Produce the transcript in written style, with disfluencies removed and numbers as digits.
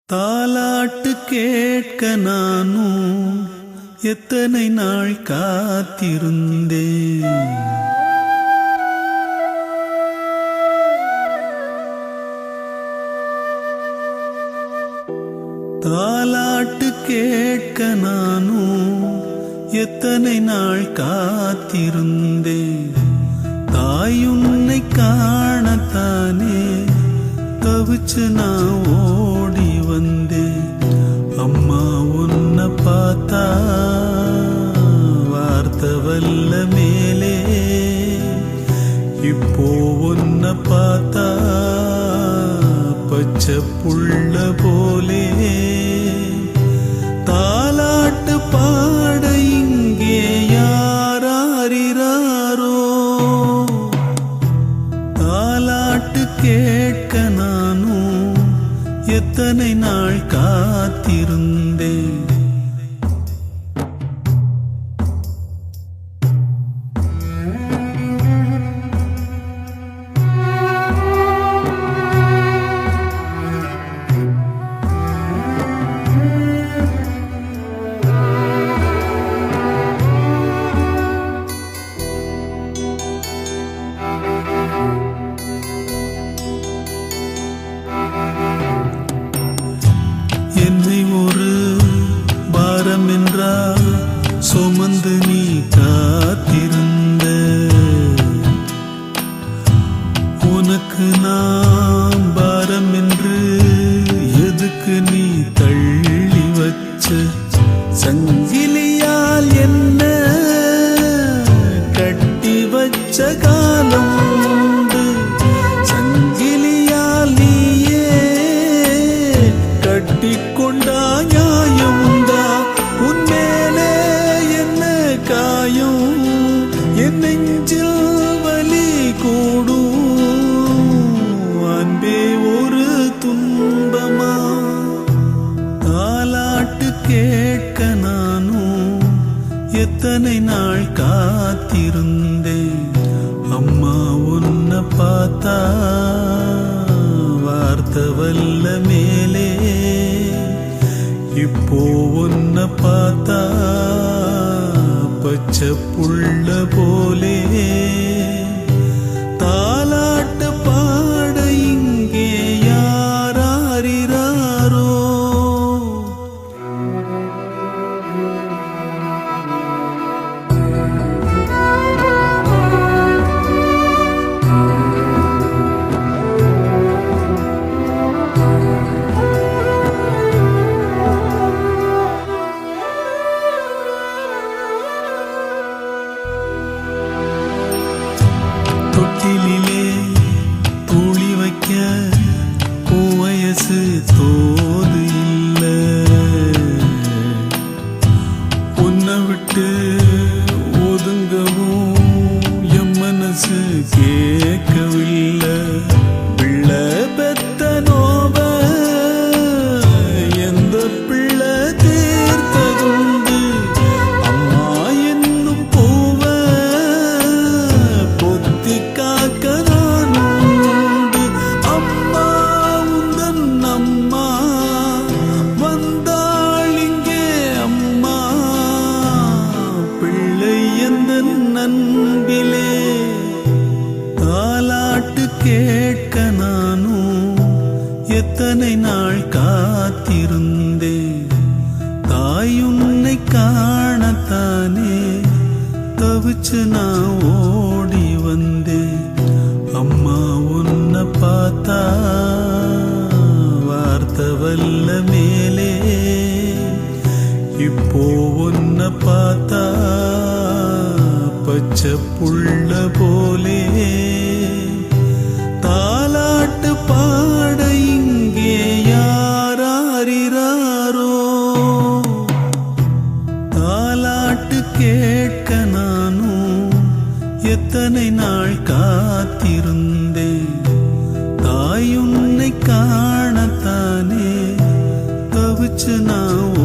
தாலாட்டு கேட்க நானும் எத்தனை நாள் காத்திருந்தேன். தாலாட்டு கேட்க நானும் எத்தனை நாள் காத்திருந்தேன். தாயுன்னை காணத்தானே தவிச்சு நான் ஓடி வந்தேன். அம்மா உன்னை பார்த்தா வார்த்தை வல்ல மேலே, இப்போ உன்னை பார்த்தா பச்சை புள்ள போலே. தாலாட்டு பாட இங்கே யாராரிராரோ, தாலாட்டு கேட்க நானும் எத்தனை நாள் காத்திருந்தேன். என்னை ஒரு பாரம் என்றால் சுமந்து நீ காத்திருந்த, உனக்கு நான் பாரம் என்று எதுக்கு நீ தள்ளி வச்ச? சங்கிலியால் என்ன கட்டி வச்ச காலம் உண்டு, சங்கிலியால் நீயே கட்டிக்கொண்டா நியாயமுண்டா? உன்மேலே என்ன காயம், என் நெஞ்சில் வலி கூடும், அன்பே ஒரு துன்பமா? தாலாட்டு கேட்க நானும் எத்தனை நாள் காத்திருந்தேன். அம்மா உன்னை பார்த்தா வார்த்தை வல்ல மேலே, இப்போ உன்னை பார்த்தா பச்சை புள்ள போலே. தாலாட்டு பாட இங்கே யாராரிராரோ, தொட்டிலே தூளி வைக்க வயசு தோது இல்ல, உன்னை விட்டு ஒதுங்கவும் என் மனசு கேட்கவில்லை. பிள்ளை பெத்த நோவ எந்த பிள்ளை தீர்த்ததுண்டு, அம்மா என்னும் பூவ பொத்தி காக்க நானுண்டு. அம்மா உந்தன் அம்மா வந்தாள் இங்கே, அம்மா பிள்ளை எந்த நண்பிலே. தாலாட்டு கேட்க நானும் எத்தனை நாள் காத்திருந்தேன். தாயுன்னை காணத்தானே தவிச்சு நான் ஓடி வந்தேன். அம்மா உன்னை பார்த்தா வார்த்தை வல்ல மேலே, இப்போ உன்னை பார்த்தா பச்சை புள்ள போலே. தாலாட்டு பாட இங்கே யாராரிராரோ, தாலாட்டு கேட்க நானும் எத்தனை நாள் காத்திருந்தேன். தாயுன்னை காணத்தானே தவிச்சு நான்